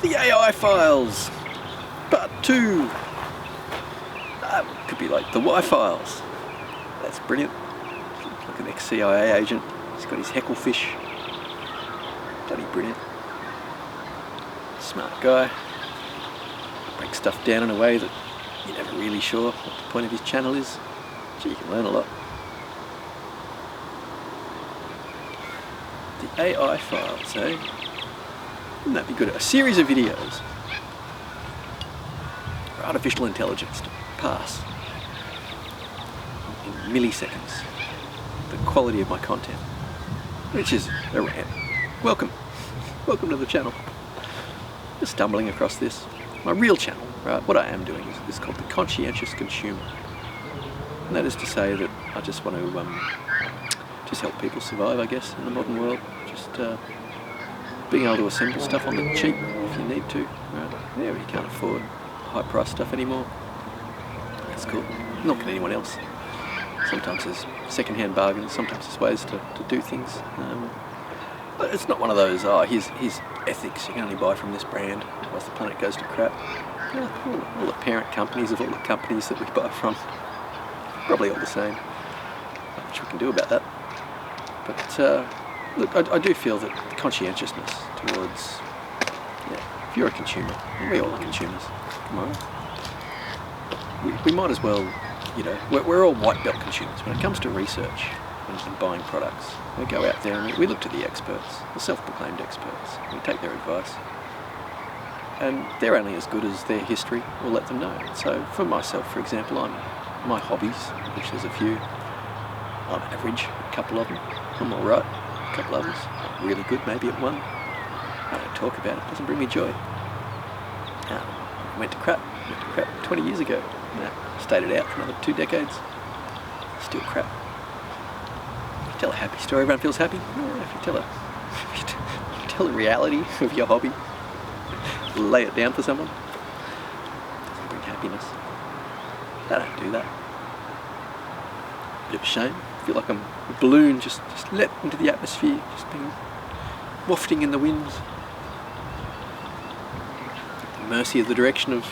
The AI Files, Part 2. Could be like the Y-Files. That's brilliant. Like an ex-CIA agent. He's got his heckle fish. Bloody brilliant. Smart guy. Breaks stuff down in a way that you're never really sure what the point of his channel is. Gee, you can learn a lot. The AI Files, eh? Wouldn't that be good? A series of videos for artificial intelligence to pass in milliseconds the quality of my content, which is a rant. Welcome to the channel. Just stumbling across this. My real channel, right? What I am doing is called The Conscientious Consumer, and that is to say that I just want to just help people survive, I guess, in the modern world. Just being able to assemble stuff on the cheap if you need to, right? Yeah, you can't afford high-priced stuff anymore. That's cool. Not can anyone else. Sometimes there's second-hand bargains. Sometimes there's ways to do things. But it's not one of those, oh, here's ethics. You can only buy from this brand, otherwise the planet goes to crap. Yeah, all the parent companies of all the companies that we buy from, probably all the same. Not much we can do about that. But look, I do feel that the conscientiousness towards, yeah, if you're a consumer, and we all are consumers, come on, we might as well, you know, we're all white belt consumers. When it comes to research and buying products, we go out there and we look to the experts, the self-proclaimed experts, we take their advice. And they're only as good as their history will let them know. So for myself, for example, my hobbies, which there's a few, I'm average, a couple of them. I'm alright, a couple others. I'm really good, maybe at one. I don't talk about it, doesn't bring me joy. Went to crap 20 years ago. Stayed it out for another 2 decades. Still crap. If you tell a happy story, everyone feels happy. Yeah, if you tell the reality of your hobby, lay it down for someone, it doesn't bring happiness. They don't do that. Bit of a shame. I feel like I'm a balloon just let into the atmosphere, just being wafting in the winds. At the mercy of the direction of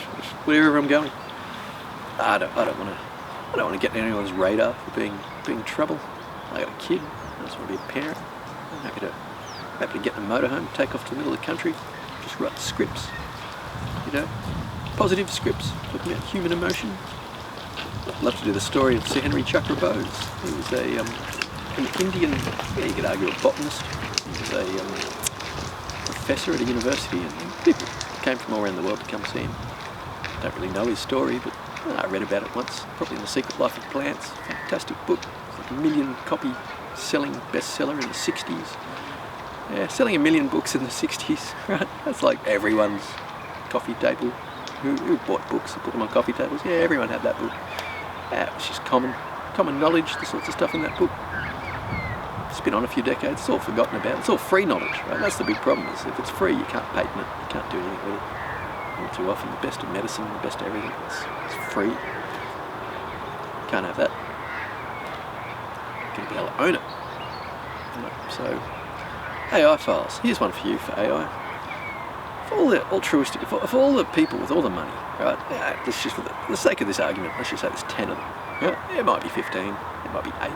wherever I'm going. I don't want to get on anyone's radar for being trouble. I got a kid. I just want to be a parent. I'm happy to get in a motorhome, take off to the middle of the country, just write scripts. You know, positive scripts looking at human emotion. I'd love to do the story of Sir Henry Chakra Bose. He was an Indian, yeah, you could argue a botanist. He was a professor at a university, and people came from all around the world to come see him. I don't really know his story, but I read about it once, probably in The Secret Life of Plants. Fantastic book. It's like a 1 million copy selling bestseller in the 60s. Yeah, selling 1 million books in the 60s, right? That's like everyone's coffee table. Who bought books and put them on coffee tables? Yeah, everyone had that book. Yeah, it was just common knowledge, the sorts of stuff in that book. It's been on a few decades, it's all forgotten about. It's all free knowledge, right? That's the big problem, is if it's free, you can't patent it, you can't do anything with it. All too often, the best of medicine, the best of everything, it's free. Can't have that. You've got to be able to own it. So, AI Files. Here's one for you for AI. For all the altruistic, for all the people with all the money, right? Yeah, let's just, for the sake of this argument, let's just say there's 10 of them. Right? It might be 15, it might be 8.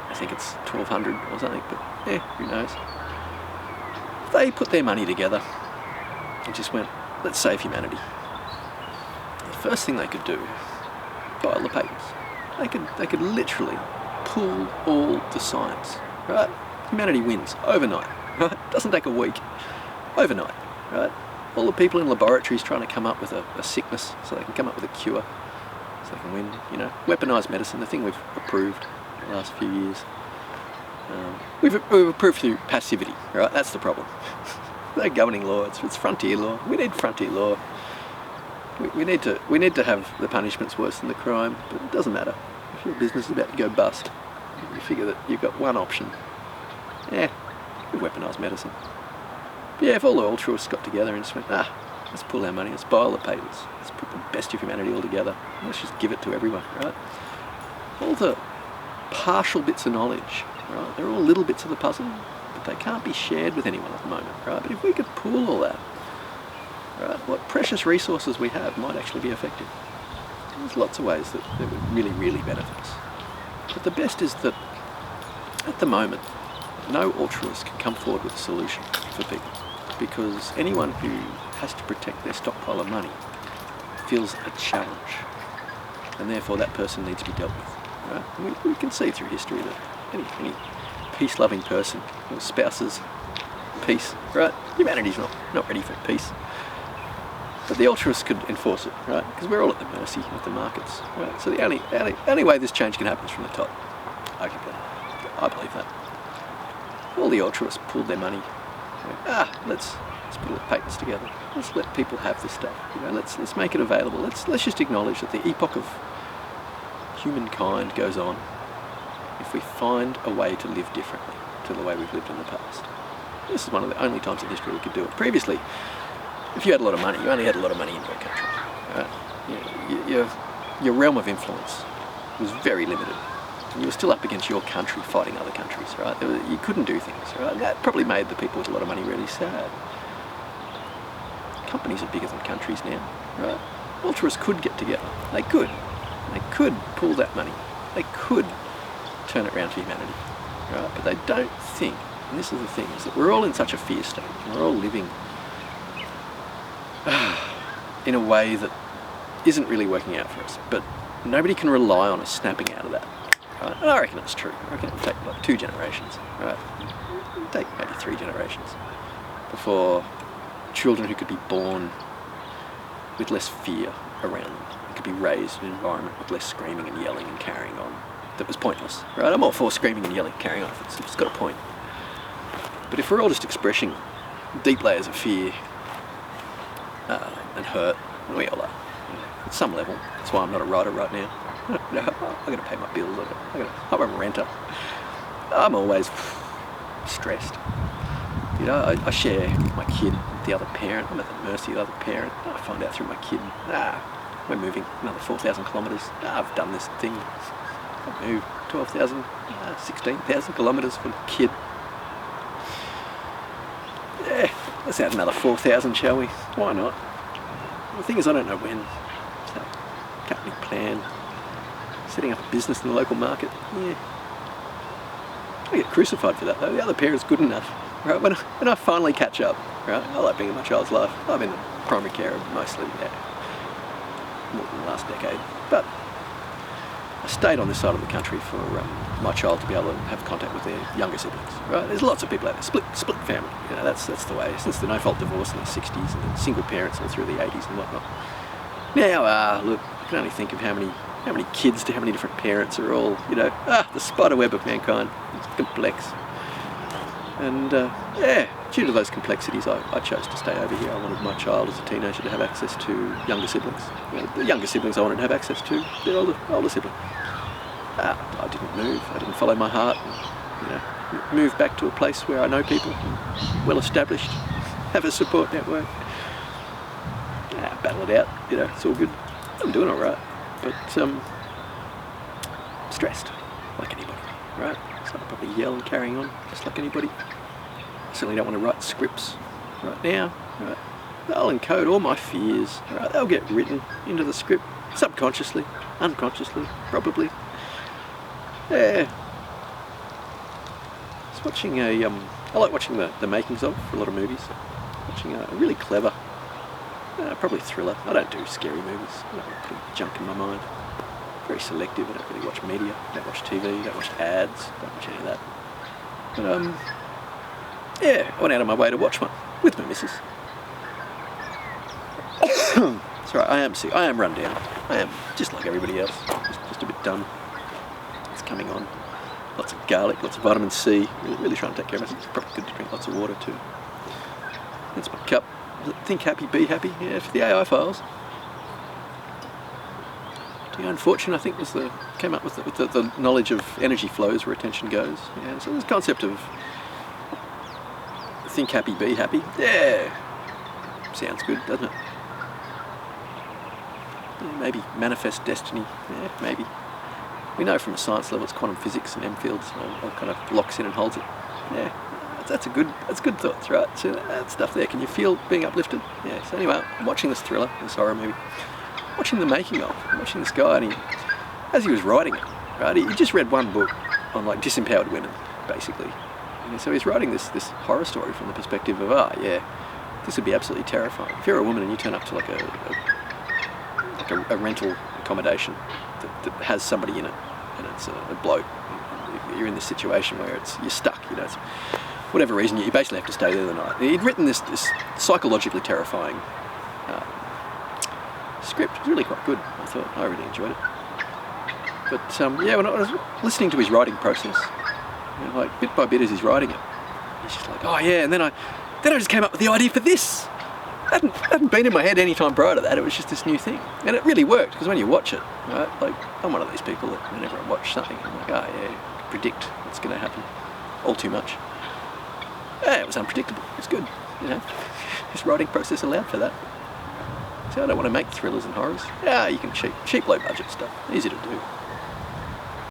I think it's 1,200 or something, but yeah, who knows? If they put their money together and just went, let's save humanity. The first thing they could do, file the patents. They could literally pull all the science, right? Humanity wins overnight, right? Doesn't take a week. Overnight, right? All the people in laboratories trying to come up with a sickness so they can come up with a cure, so they can win, you know. Weaponized medicine, the thing we've approved in the last few years. We've approved through passivity, right? That's the problem. No governing law, it's frontier law. We need frontier law. We need to have the punishments worse than the crime, but it doesn't matter. If your business is about to go bust, you figure that you've got one option. Yeah, weaponized medicine. But yeah, if all the altruists got together and just went, let's pull our money, let's buy all the patents, let's put the best of humanity all together, let's just give it to everyone, right? All the partial bits of knowledge, right? They're all little bits of the puzzle, but they can't be shared with anyone at the moment, right? But if we could pool all that, right? What precious resources we have might actually be affected. There's lots of ways that would really, really benefit us. But the best is that at the moment, no altruist can come forward with a solution for people, because anyone who has to protect their stockpile of money feels a challenge, and therefore that person needs to be dealt with. Right? And we can see through history that any peace-loving person who espouses peace, right? Humanity's not ready for peace. But the altruists could enforce it, right? Because we're all at the mercy of the markets, right? So the only way this change can happen is from the top, arguably. I believe that. All the altruists pooled their money. Let's put all the patents together. Let's let people have this stuff. Let's make it available. Let's just acknowledge that the epoch of humankind goes on if we find a way to live differently to the way we've lived in the past. This is one of the only times in history we could do it. Previously, if you had a lot of money, you only had a lot of money in your country. Right? Your realm of influence was very limited. And you were still up against your country fighting other countries, right? You couldn't do things, right? And that probably made the people with a lot of money really sad. Companies are bigger than countries now, right? Altruists could get together. They could pool that money. They could turn it around for humanity, right? But they don't think, and this is the thing, is that we're all in such a fear state. We're all living in a way that isn't really working out for us, but nobody can rely on us snapping out of that. Right? And I reckon it's true. I reckon it'll take like 2 generations, right? It'll take maybe 3 generations before children who could be born with less fear around them could be raised in an environment with less screaming and yelling and carrying on that was pointless, right? I'm all for screaming and yelling, carrying on if it's got a point. But if we're all just expressing deep layers of fear and hurt, and we all are, at some level. That's why I'm not a writer right now. I've got to pay my bills. I'm a renter. I'm always stressed. I share my kid with the other parent. I'm at the mercy of the other parent. I find out through my kid, we're moving another 4,000 kilometres. I've done this thing. I've moved 12,000, 16,000 kilometres for the kid. Yeah, let's add another 4,000, shall we? Why not? The thing is, I don't know when. So, company plan, setting up a business in the local market. Yeah, I get crucified for that though. The other parent's good enough, right? When I finally catch up, right? I like being in my child's life. I've been in primary care mostly, more than the last decade, but I stayed on this side of the country for my child to be able to have contact with their younger siblings. Right? There's lots of people out there, split family. That's the way. Since the no-fault divorce in the 60s and then single parents all through the 80s and whatnot. Now, look, I can only think of how many kids to how many different parents are all, the spider web of mankind. It's complex. And due to those complexities, I chose to stay over here. I wanted my child as a teenager to have access to younger siblings. The younger siblings I wanted to have access to their older siblings. I didn't move. I didn't follow my heart. And, move back to a place where I know people, well established, have a support network. Battle it out. It's all good. I'm doing all right, but stressed, like anybody, right? So I'll probably yell and carrying on, just like anybody. I certainly don't want to write scripts right now. Right? They'll encode all my fears. Right? They'll get written into the script subconsciously, unconsciously, probably. Yeah. I was watching I like watching the makings of for a lot of movies. Watching a really clever, probably thriller. I don't do scary movies. I don't put junk in my mind. Very selective. I don't really watch media. I don't watch TV. I don't watch ads. I don't watch any of that. But I went out of my way to watch one with my missus. That's right. I am sick. I am run down. I am just like everybody else. Just a bit done. It's coming on. Lots of garlic, lots of vitamin C. Really trying to take care of myself. It's probably good to drink lots of water too. That's my cup. Think happy, be happy. Yeah, for the AI files. The unfortunate, I think, came up with the knowledge of energy flows where attention goes. Yeah, so this concept of think happy, be happy. Yeah, sounds good, doesn't it? Yeah, maybe manifest destiny. Yeah, maybe. We know from a science level it's quantum physics and M fields all kind of locks in and holds it. Yeah, that's good thoughts, right? So that stuff there. Can you feel being uplifted? Yeah. So anyway, I'm watching this thriller, this horror movie, watching the making of, watching this guy, and as he was writing it, right, he just read one book on like disempowered women, basically. And so he's writing this horror story from the perspective of, this would be absolutely terrifying. If you're a woman and you turn up to like a rental accommodation that has somebody in it, and it's a bloke, you're in this situation where you're stuck, it's whatever reason, you basically have to stay there the night. He'd written this psychologically terrifying script. It was really quite good. I really enjoyed it. But when I was listening to his writing process, like bit by bit as he's writing it, he's just like, oh yeah, and then I just came up with the idea for this. It hadn't been in my head any time prior to that. It was just this new thing, and it really worked, because when you watch it, right, like I'm one of these people that whenever I watch something, I'm like, oh yeah, predict what's going to happen all too much. Yeah, it was unpredictable. It's good, His writing process allowed for that. So I don't want to make thrillers and horrors. Yeah, you can cheap low budget stuff, easy to do.